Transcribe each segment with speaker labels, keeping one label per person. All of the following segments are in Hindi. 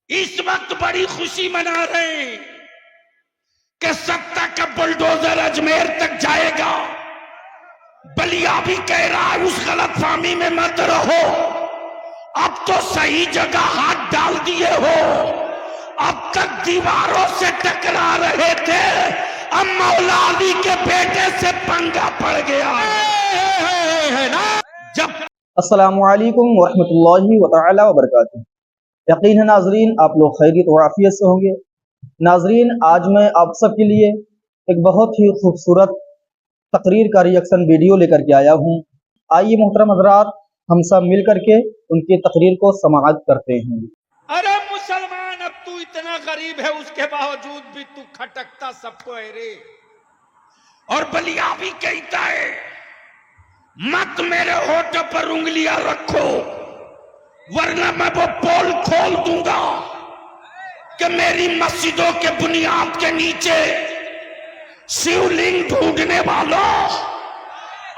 Speaker 1: इस वक्त बड़ी खुशी मना रहे हैं कि सत्ता का बुलडोजर अजमेर तक जाएगा। बलिया भी कह रहा है उस गलतफहमी में मत रहो, अब तो सही जगह हाथ डाल दिए हो। अब तक दीवारों से टकरा रहे थे, अब मौला अली के बेटे से पंगा पड़ गया है ना। जब
Speaker 2: अस्सलामुअलैकुम वरहमतुल्लाहि व तआला व बरकातुहू। यकीन है नाजरीन आप लोग खैरियत और आफियत से होंगे। नाजरीन आज मैं आप सबके लिए एक बहुत ही खूबसूरत तकरीर का रिएक्शन वीडियो लेकर के आया हूँ। आइए मोहतरम हजरात हम सब मिल करके उनकी तकरीर को समाअत करते हैं।
Speaker 1: अरे मुसलमान, अब तू इतना गरीब है उसके बावजूद भी तू खटकता सबको है रे। और बलिया भी कहता है मत मेरे होठ पर उंगलियां रखो, वरना मैं वो पोल खोल दूंगा कि मेरी मस्जिदों के बुनियाद के नीचे शिवलिंग ढूंढने वालों,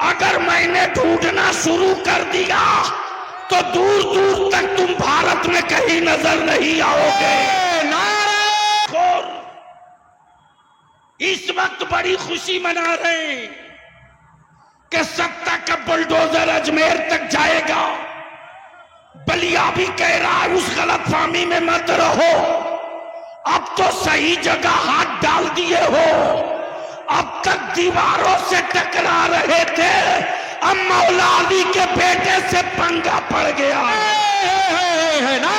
Speaker 1: अगर मैंने ढूंढना शुरू कर दिया तो दूर दूर तक तुम भारत में कहीं नजर नहीं आओगे। इस वक्त बड़ी खुशी मना रहे हैं कि सत्ता का बुलडोजर अजमेर तक जाएगा। बलिया भी कह रहा है उस गलतफहमी में मत रहो, अब तो सही जगह हाथ डाल दिए हो। अब तक दीवारों से टकरा रहे थे, अब मौला अली के बेटे से पंगा पड़ गया है ना।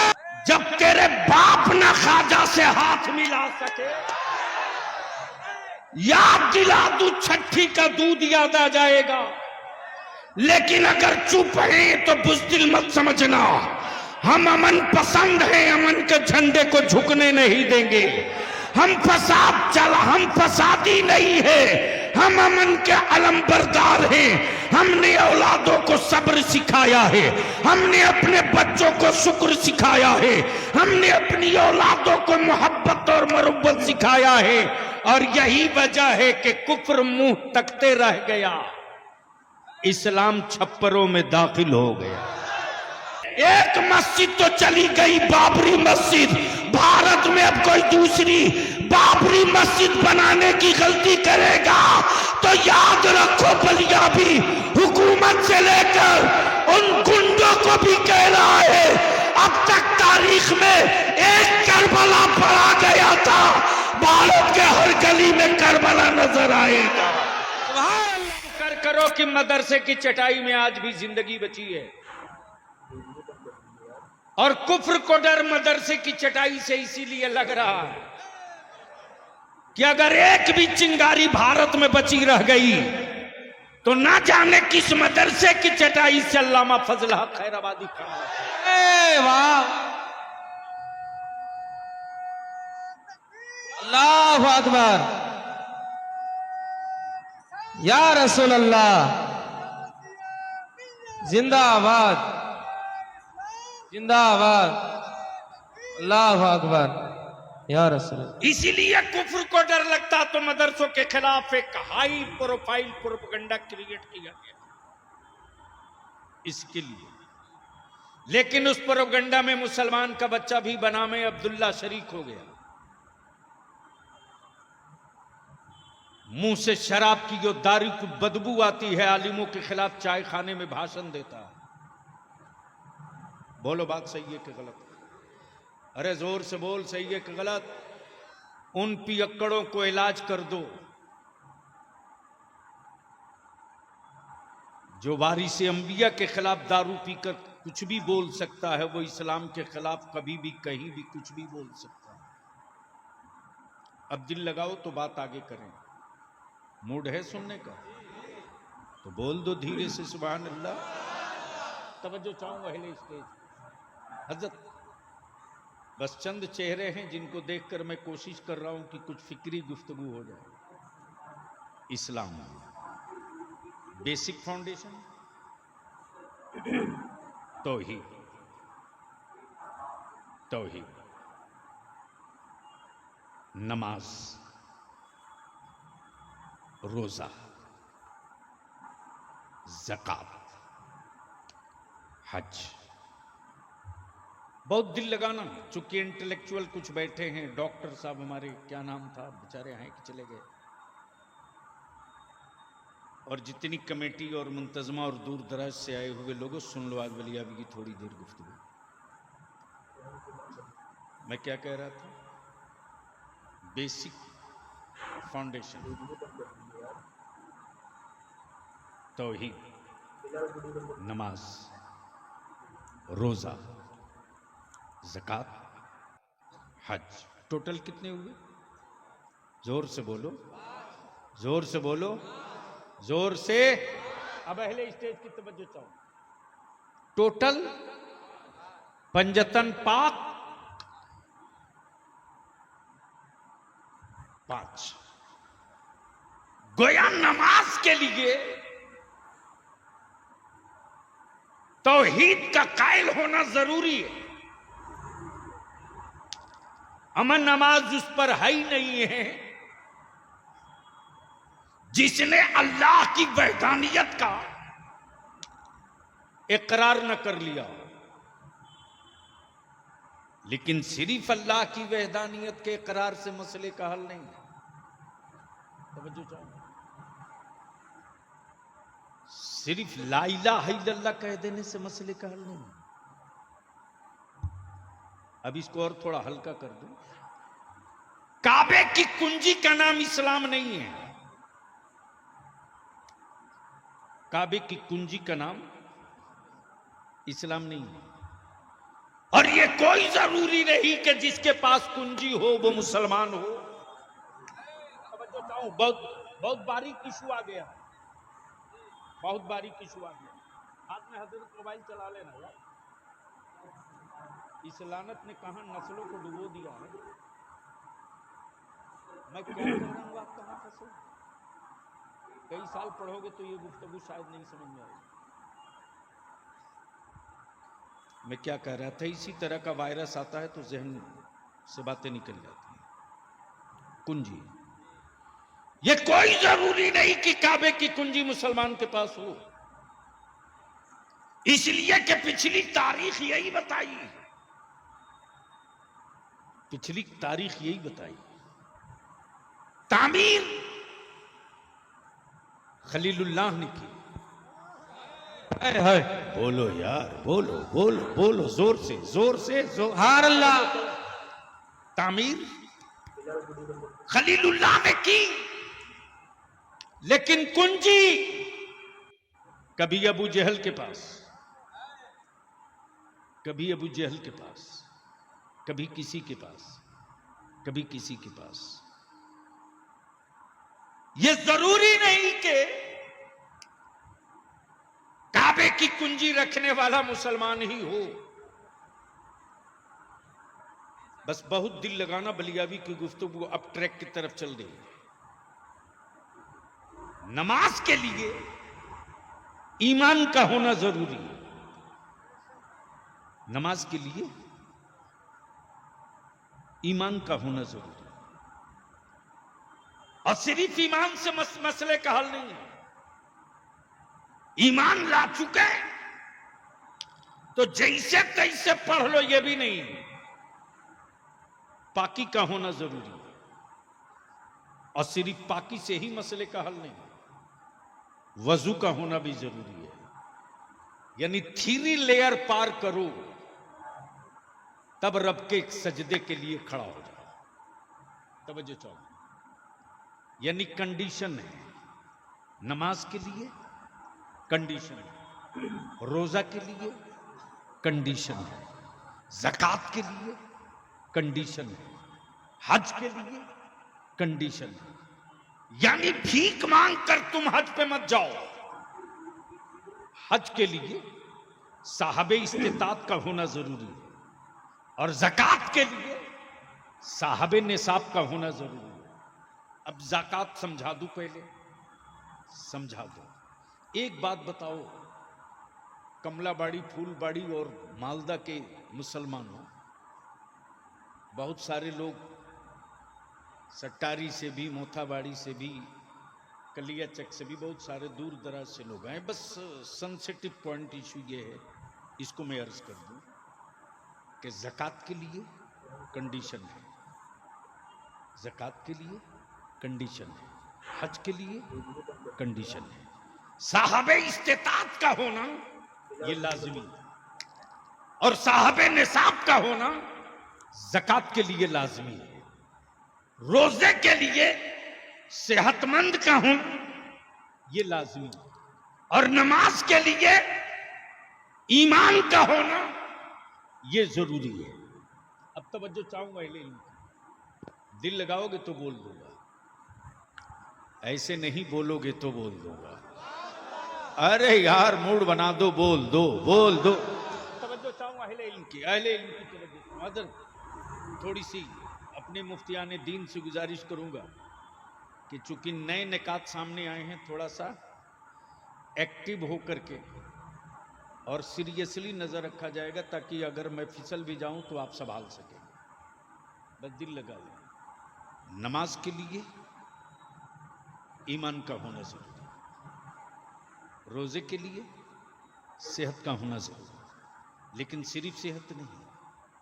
Speaker 1: जब तेरे बाप न ख्वाजा से हाथ मिला सके, याद दिला दू छठी का दूध याद आ जाएगा। लेकिन अगर चुप है तो बुज़दिल मत समझना, हम अमन पसंद हैं, अमन के झंडे को झुकने नहीं देंगे। हम फसादी नहीं है, हम अमन के अलमबरदार हैं। हमने औलादों को सब्र सिखाया है, हमने अपने बच्चों को शुक्र सिखाया है, हमने अपनी औलादों को मोहब्बत और मरुब्बत सिखाया है। और यही वजह है कि कुफ्र मुंह तकते रह गया, इस्लाम छप्परों में दाखिल हो गया। एक मस्जिद तो चली गई, बाबरी मस्जिद। भारत में अब कोई दूसरी बाबरी मस्जिद बनाने की गलती करेगा तो याद रखो बलिया भी हुकूमत से लेकर उन गुंडों को भी कह रहा है, अब तक तारीख में एक करबला पड़ा गया था, भारत के हर गली में करबला नजर आएगा। कर करो कि मदरसे की चटाई में आज भी जिंदगी बची है। और कुफ्र को डर मदरसे की चटाई से इसीलिए लग रहा है कि अगर एक भी चिंगारी भारत में बची रह गई तो ना जाने किस मदरसे की चटाई से अल्लामा फजल हक खैराबादी खड़ा। वाह,
Speaker 3: अल्लाहु अकबर, या रसूल अल्लाह, जिंदाबाद जिंदाबाद, अल्लाहु अकबर, या रसूल।
Speaker 1: इसीलिए कुफ्र को डर लगता तो मदरसों के खिलाफ एक हाई प्रोफाइल प्रोपेगेंडा क्रिएट किया गया इसके लिए। लेकिन उस प्रोपेगेंडा में मुसलमान का बच्चा भी बनामे अब्दुल्ला शरीक हो गया। मुंह से शराब की जो दारू की बदबू आती है, आलिमों के खिलाफ चाय खाने में भाषण देता है। बोलो बात सही है कि गलत? अरे जोर से बोल, सही है कि गलत? उन पियक्कड़ों को इलाज कर दो जो वारिस अंबिया के खिलाफ दारू पीकर कुछ भी बोल सकता है, वो इस्लाम के खिलाफ कभी भी कहीं भी कुछ भी बोल सकता है। अब दिल लगाओ तो बात आगे करें। मूड है सुनने का तो बोल दो धीरे से सुभान अल्लाह। तवज्जो चाहूंगा हिले स्टेज हजरत। बस चंद चेहरे हैं जिनको देखकर मैं कोशिश कर रहा हूं कि कुछ फिक्री गुफ्तगू हो जाए। इस्लाम बेसिक फाउंडेशन तौहीद, तौहीद, नमाज, रोजा, ज़कात, हज, बहुत दिल लगाना, चूंकि इंटेलेक्चुअल कुछ बैठे हैं, डॉक्टर साहब हमारे, क्या नाम था बेचारे, आए कि चले गए, और जितनी कमेटी और मुंतजमा और दूर दराज से आए हुए लोगों, सुन लो आज बलियाबी की थोड़ी देर गुफ्तगू। मैं क्या कह रहा था? बेसिक फाउंडेशन, तौहीद, नमाज, रोजा, ज़कात, हज, टोटल कितने हुए? जोर से बोलो, जोर से बोलो, जोर से। अब अहले स्टेज की तवज्जो चाहो। टोटल पंजतन पाक 5। गोया नमाज के लिए तौहीद का कायल होना जरूरी है। अमन नमाज उस पर है ही नहीं है जिसने अल्लाह की वहदानियत का इकरार न कर लिया। लेकिन सिर्फ अल्लाह की वहदानियत के इकरार से मसले का हल नहीं है। तवज्जो चाहिए। सिर्फ ला इलाहा इल्लल्लाह कह देने से मसले का हल नहीं। अब इसको और थोड़ा हल्का कर दूं। काबे की कुंजी का नाम इस्लाम नहीं है। काबे की कुंजी का नाम इस्लाम नहीं है। और ये कोई जरूरी नहीं कि जिसके पास कुंजी हो वो मुसलमान हो। बहुत बारीक इशू आ गया, बहुत बारीक इशू आ गया। हाथ में हजरत मोबाइल चला लेना यार। इस लानत ने कहां नस्लों को डुबो दिया है। मैं क्या कह रहा हूं, आप कहां फंसे? कई साल पढ़ोगे तो ये गुफ्तगू शायद नहीं समझ में आएगी। मैं क्या कह रहा था? इसी तरह का वायरस आता है तो जहन से बातें निकल जाती हैं। कुंजी, ये कोई जरूरी नहीं कि काबे की कुंजी मुसलमान के पास हो, इसलिए कि पिछली तारीख यही बताई, पिछली तारीख यही बताई। तामीर खलीलुल्लाह ने की।
Speaker 3: है
Speaker 1: बोलो यार, बोलो बोलो बोलो, जोर से जोर से जोर।
Speaker 3: हार अल्लाह।
Speaker 1: तामीर खलीलुल्लाह ने की, लेकिन कुंजी कभी अबू जहल के पास, कभी अबू जहल के पास, कभी किसी के पास, कभी किसी के पास। यह जरूरी नहीं कि काबे की कुंजी रखने वाला मुसलमान ही हो। बस बहुत दिल लगाना, बलियाबी की गुफ्तगू अब ट्रैक की तरफ चल रही है। नमाज के लिए ईमान का होना जरूरी है। नमाज के लिए ईमान का होना जरूरी है। और सिर्फ ईमान से मसले का हल नहीं है। ईमान ला चुके तो जैसे तैसे पढ़ लो, यह भी नहीं। पाकी का होना जरूरी है। और सिर्फ पाकी से ही मसले का हल नहीं, वजू का होना भी जरूरी है। यानी 3 लेयर पार करो तब रब के एक सजदे के लिए खड़ा हो जाओ। तवज्जो चाहो। यानी कंडीशन है। नमाज के लिए कंडीशन है, रोजा के लिए कंडीशन है, ज़कात के लिए कंडीशन है, हज के लिए कंडीशन है। यानी भीख मांग कर तुम हज पे मत जाओ। हज के लिए साहबे इस्तिताअत का होना जरूरी है, और ज़कात के लिए साहबे निसाब का होना जरूरी है। अब ज़कात समझा दूं, पहले समझा दो। एक बात बताओ, कमलाबाड़ी, फूलबाड़ी और मालदा के मुसलमानों, बहुत सारे लोग सट्टारी से भी, मोथाबाड़ी से भी, कलियाचक से भी, बहुत सारे दूर दराज से लोग आए। बस सेंसिटिव पॉइंट इशू ये है, इसको मैं अर्ज कर दूं। कि ज़कात के लिए कंडीशन है, ज़कात के लिए कंडीशन है, हज के लिए कंडीशन है, साहबे इस्तेतात का होना ये लाजिमी है, और साहबे निसाब का होना ज़कात के लिए लाजिमी है। रोजे के लिए सेहतमंद का होना ये लाजिमी है, और नमाज के लिए ईमान का होना ये जरूरी है। अब तवज्जो चाहूंगा अहले इल्म की, दिल लगाओगे तो बोल दूंगा, ऐसे नहीं बोलोगे तो बोल दूंगा। अरे यार मूड बना दो, बोल दो बोल दो। तवज्जो चाहूंगा अहले इल्म की, अहले इल्म की तवज्जो। हजरत थोड़ी सी अपने मुफ्तियाने दीन से गुजारिश करूंगा कि चूंकि नए निकात सामने आए हैं, थोड़ा सा एक्टिव होकर के और सीरियसली नजर रखा जाएगा, ताकि अगर मैं फिसल भी जाऊं तो आप संभाल सकें। बस दिल लगा लें। नमाज के लिए ईमान का होना जरूरी, रोजे के लिए सेहत का होना जरूरी, लेकिन सिर्फ सेहत नहीं,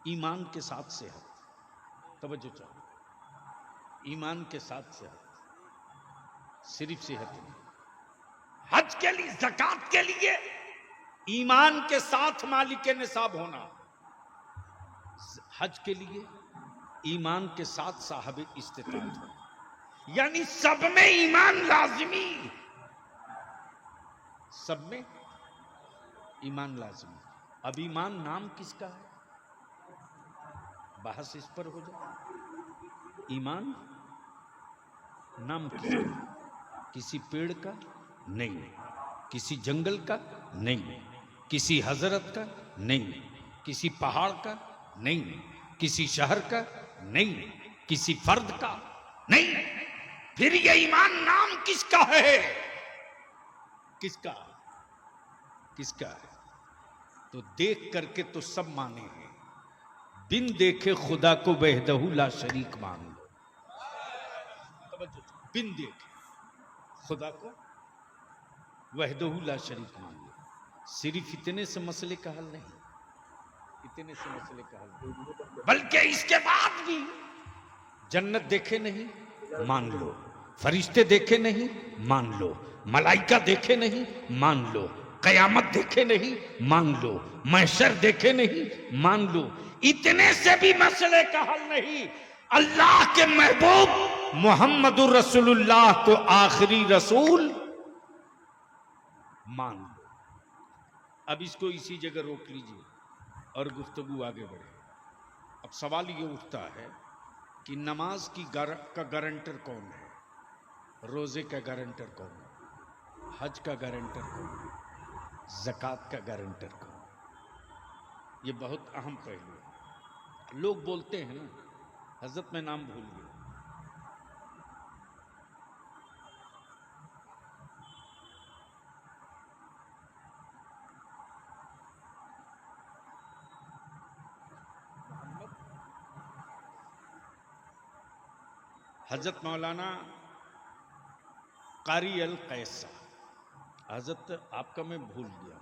Speaker 1: ईमान के साथ सेहत। तवज्जो चाहो, ईमान के साथ सेहत, सिर्फ सेहत नहीं। हज के लिए, ज़कात के लिए ईमान के साथ मालिक निसाब होना, हज के लिए ईमान के साथ साहब इस्तिताअत होना, यानी सब में ईमान लाजिमी, सब में ईमान लाजिमी। अब ईमान नाम किसका है, बहस इस पर हो जाए। ईमान नाम किसका है? किसी पेड़ का नहीं, किसी जंगल का नहीं, किसी हजरत का नहीं, किसी पहाड़ का नहीं, किसी शहर का नहीं, किसी फर्द का नहीं। फिर ये ईमान नाम किसका है? किसका किसका है? तो देख करके तो सब माने हैं, बिन देखे खुदा को वहदहू ला शरीक मान लो। बिन देखे खुदा को वहदहू ला शरीक मान लो। सिर्फ इतने से मसले का हल नहीं, इतने से मसले का हल नहीं, बल्कि इसके बाद भी जन्नत देखे नहीं मान लो, फरिश्ते देखे नहीं मान लो, मलाइका देखे नहीं मान लो, कयामत देखे नहीं मान लो, महशर देखे नहीं मान लो। इतने से भी मसले का हल नहीं, अल्लाह के महबूब मोहम्मदुर रसूलुल्लाह को आखिरी रसूल मान लो। अब इसको इसी जगह रोक लीजिए और गुफ्तगू आगे बढ़े। अब सवाल ये उठता है कि नमाज की का गारंटर कौन है, रोजे का गारंटर कौन है, हज का गारंटर कौन है, ज़कात का गारंटर कौन है? ये बहुत अहम पहलू है। लोग बोलते हैं ना, हजरत मैं नाम भूल गया, हजरत मौलाना कारी अल कैसा, हजरत आपका मैं भूल गया,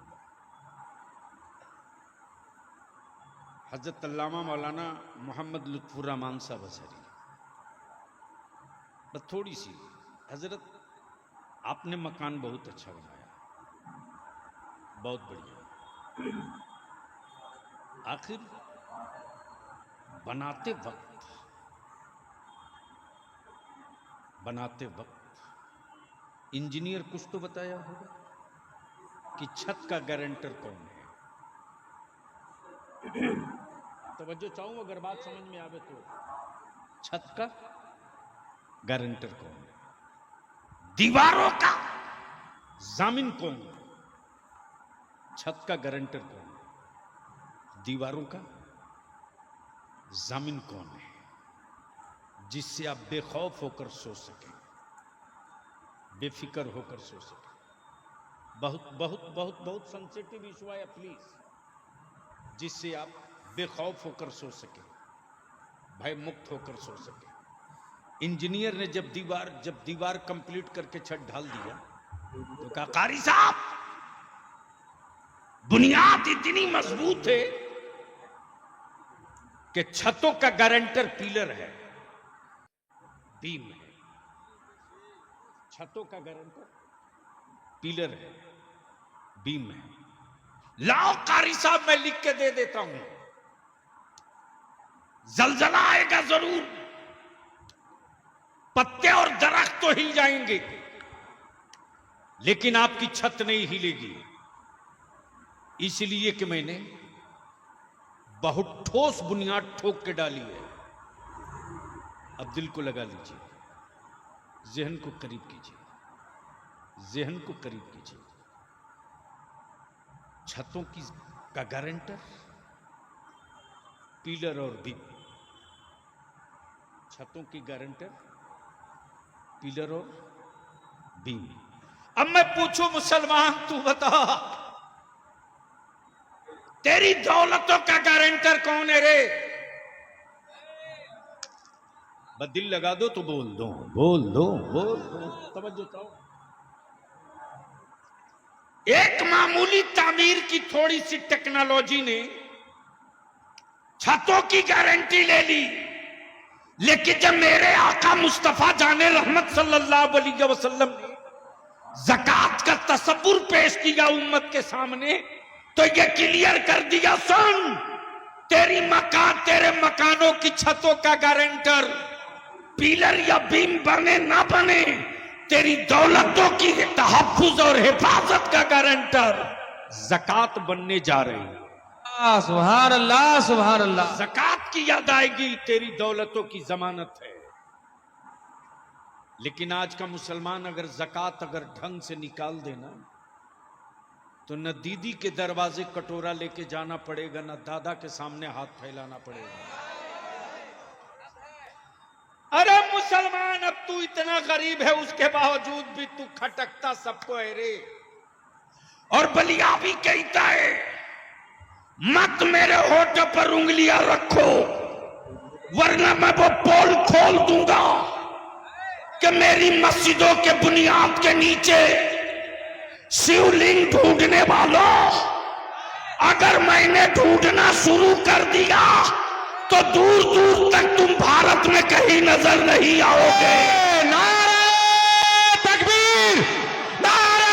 Speaker 1: हजरत अल्लामा मौलाना मोहम्मद लुत्फुर रहमान साहब असरी। बस थोड़ी सी, हजरत आपने मकान बहुत अच्छा बनाया, बहुत बढ़िया। आखिर बनाते वक्त इंजीनियर कुछ तो बताया होगा कि छत का गारंटर कौन है। तवज्जो चाहूं, अगर बात समझ में आवे तो, छत का गारंटर कौन है, दीवारों का जामिन कौन है, छत का गारंटर कौन है, दीवारों का जामिन कौन है, जिससे आप बेखौफ होकर सो सकें, बेफिक्र होकर सो सकें। बहुत बहुत बहुत बहुत सेंसिटिव इशू है प्लीज, जिससे आप बेखौफ होकर सो सके, भय मुक्त होकर सो सके। इंजीनियर ने जब दीवार कंप्लीट करके छत ढाल दिया तो कहा, कारी साहब बुनियाद इतनी मजबूत है कि छतों का गारंटर पिलर है, बीम है। छतों का गारंटर पिलर है, बीम है। लाओ कारी साहब, मैं लिख के दे देता हूं। जलजला आएगा जरूर, पत्ते और दरख्त तो हिल जाएंगे, लेकिन आपकी छत नहीं हिलेगी। इसलिए कि मैंने बहुत ठोस बुनियाद ठोक के डाली है। अब दिल को लगा लीजिए, जहन को करीब कीजिए, जहन को करीब कीजिए। छतों की का गारंटर पिलर और बीम, छतों की गारंटर पिलर और बीम। अब मैं पूछूं मुसलमान, तू बता, तेरी दौलतों का गारंटर कौन है रे? बस दिल लगा दो तो बोल दो, बोल दो, बोल दो। तवज्जो करो। एक मामूली तामीर की थोड़ी सी टेक्नोलॉजी ने छतों की गारंटी ले ली, लेकिन जब मेरे आका मुस्तफा जाने रहमत सल्लल्लाहु अलैहि वसल्लम ने ज़कात का तसव्वुर पेश किया उम्मत के सामने, तो ये क्लियर कर दिया, सुन, तेरी मकान, तेरे मकानों की छतों का गारंटर पिलर या बीम बने ना बने, तेरी दौलतों की तहफ्फुज और हिफाजत का गारंटर ज़कात बनने जा रही है।
Speaker 3: सुभान अल्लाह, सुभान अल्लाह।
Speaker 1: ज़कात की अदायगी तेरी दौलतों की जमानत है। लेकिन आज का मुसलमान अगर ज़कात अगर ढंग से निकाल देना, तो न दीदी के दरवाजे कटोरा लेके जाना पड़ेगा, न दादा के सामने हाथ फैलाना पड़ेगा। अरे मुसलमान, अब तू इतना गरीब है, उसके बावजूद भी तू खटकता सबको है रे। और बलिया भी कहता है, मत मेरे होठों पर उंगलियां रखो, वरना मैं वो पोल खोल दूंगा कि मेरी मस्जिदों के बुनियाद के नीचे शिवलिंग ढूंढने वालों, अगर मैंने ढूंढना शुरू कर दिया तो दूर दूर तक तुम भारत में कहीं नजर नहीं आओगे।
Speaker 3: नारे तकबीर, नारे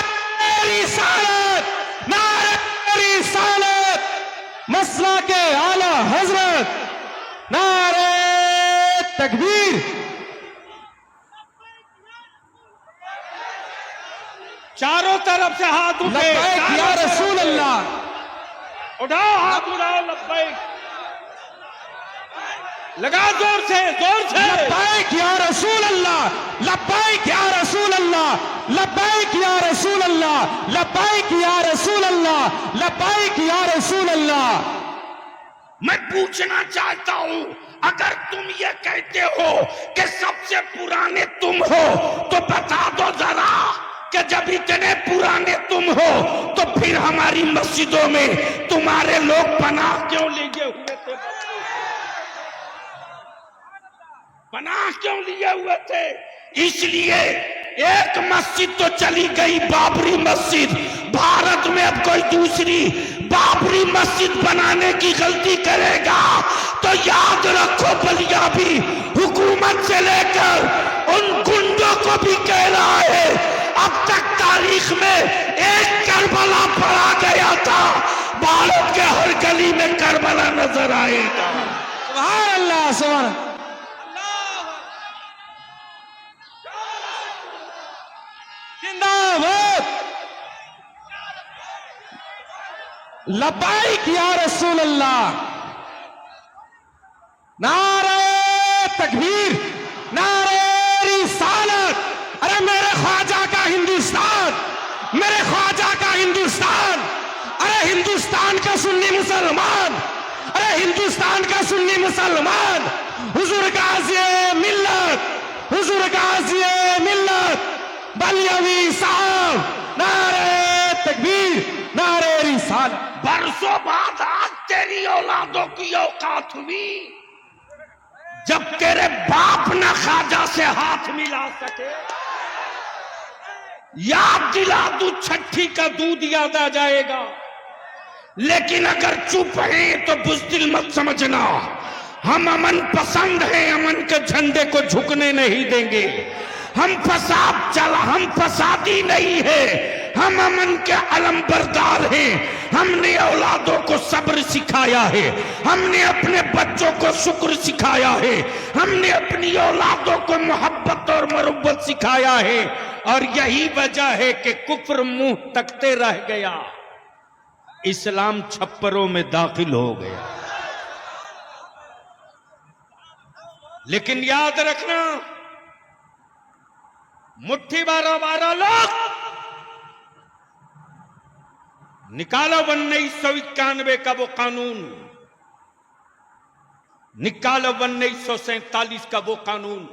Speaker 3: रिसालत, नारे रिसालत, मसला के आला हजरत, नारे तकबीर।
Speaker 1: चारों तरफ से हाथ उठे,
Speaker 3: लब्बैक या रसूल अल्लाह,
Speaker 1: उठाओ हाथ, उठाओ, लब्बैक लगा, जोर से, जोर से।
Speaker 3: लब्बैक या रसूल अल्लाह, लब्बैक या रसूल अल्लाह, लब्बैक या रसूल अल्लाह, लब्बैक या रसूल अल्लाह, लब्बैक या रसूल अल्लाह।
Speaker 1: मैं पूछना चाहता हूं, अगर तुम ये कहते हो कि सबसे पुराने तुम हो, तो बता दो जरा कि जब इतने पुराने तुम हो, तो फिर हमारी मस्जिदों में तुम्हारे लोग पनाह क्यों लिए हुए थे? पनाह क्यों लिए हुए थे? इसलिए एक मस्जिद तो चली गई, बाबरी मस्जिद। भारत में अब कोई दूसरी बाबरी मस्जिद बनाने की गलती करेगा तो याद रखो, बलिया भी हुकूमत से लेकर उन गुंडों को भी कह रहा है, अब तक तारीख में एक करबला पड़ा गया था, भारत के हर गली में करबला नजर आएगा।
Speaker 3: सुभान अल्लाह, सुभान जिंदाबाद। लब्बैक या रसूल अल्लाह, नारे तकबीर, नारे रिसालत। अरे मेरे ख्वाजा का हिंदुस्तान, मेरे ख्वाजा का हिंदुस्तान, अरे हिंदुस्तान का सुन्नी मुसलमान, अरे हिंदुस्तान का सुन्नी मुसलमान, हुजूर गाज़ी मिल्लत, हुजूर गाज़ी मिल्लत बलियावी साहब, नारे तकबीर, नारे रिसालत।
Speaker 1: बरसों बाद आज तेरी औलादों की औकात हुई जब तेरे बाप न ख्वाजा से हाथ मिला सके। याद दिला दू, छठी का दूध याद आ जाएगा। लेकिन अगर चुप है तो बुज़दिल मत समझना, हम अमन पसंद हैं, अमन के झंडे को झुकने नहीं देंगे। हम फसादी नहीं है, हम अमन के अलमबरदार हैं। हमने औलादों को सब्र सिखाया है, हमने अपने बच्चों को शुक्र सिखाया है, हमने अपनी औलादों को मोहब्बत और मरुब्बत सिखाया है। और यही वजह है कि कुफ्र मुंह तकते रह गया, इस्लाम छप्परों में दाखिल हो गया। लेकिन याद रखना, मुट्ठी 12 लोग निकालो 1991 का वो कानून, निकालो 1947 का वो कानून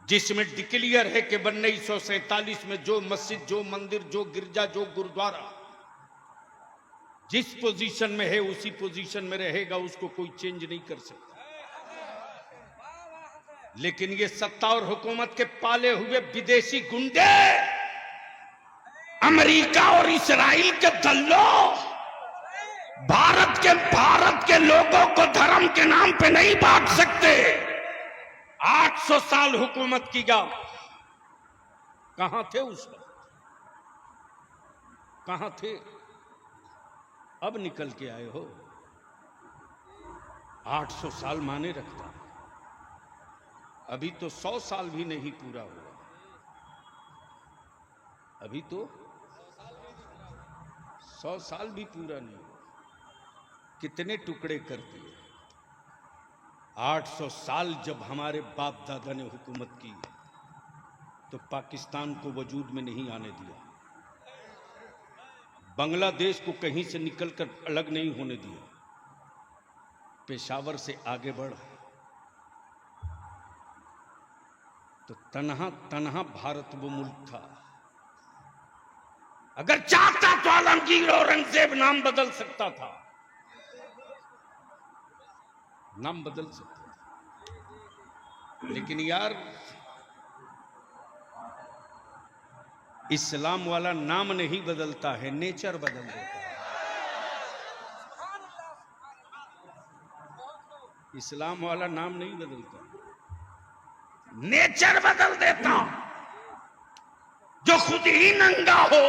Speaker 1: जिसमें डिक्लेयर है कि 1947 में जो मस्जिद, जो मंदिर, जो गिरजा, जो गुरुद्वारा जिस पोजीशन में है उसी पोजीशन में रहेगा, उसको कोई चेंज नहीं कर सकता। लेकिन ये सत्ता और हुकूमत के पाले हुए विदेशी गुंडे, अमेरिका और इस्राइल के दल्लों भारत के लोगों को धर्म के नाम पे नहीं बांट सकते। 800 साल हुकूमत की जा, कहां थे उस वक्त, कहां थे? अब निकल के आए हो। 800 साल माने रखता है, अभी तो 100 साल भी नहीं पूरा हुआ, अभी तो 100 साल भी पूरा नहीं हुआ। कितने टुकड़े कर दिए। 800 साल जब हमारे बाप दादा ने हुकूमत की तो पाकिस्तान को वजूद में नहीं आने दिया, बांग्लादेश को कहीं से निकलकर अलग नहीं होने दिया, पेशावर से आगे बढ़ तो तन्हा तन्हा भारत वो मुल्क था। अगर चाहता तो आलमगीर औरंगजेब नाम बदल सकता था, नाम बदल सकता था। लेकिन यार, इस्लाम वाला नाम नहीं बदलता है, नेचर बदल देता है। इस्लाम वाला नाम नहीं बदलता, नेचर बदल देता। जो खुद ही नंगा हो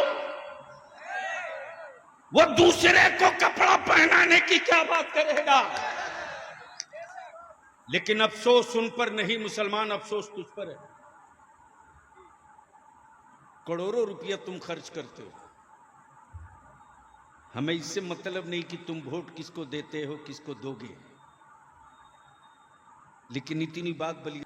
Speaker 1: वो दूसरे को कपड़ा पहनाने की क्या बात करेगा। लेकिन अफसोस उन पर नहीं मुसलमान, अफसोस तुझ पर है। करोड़ों रुपया तुम खर्च करते हो, हमें इससे मतलब नहीं कि तुम वोट किसको देते हो, किसको दोगे। लेकिन इतनी बात बोली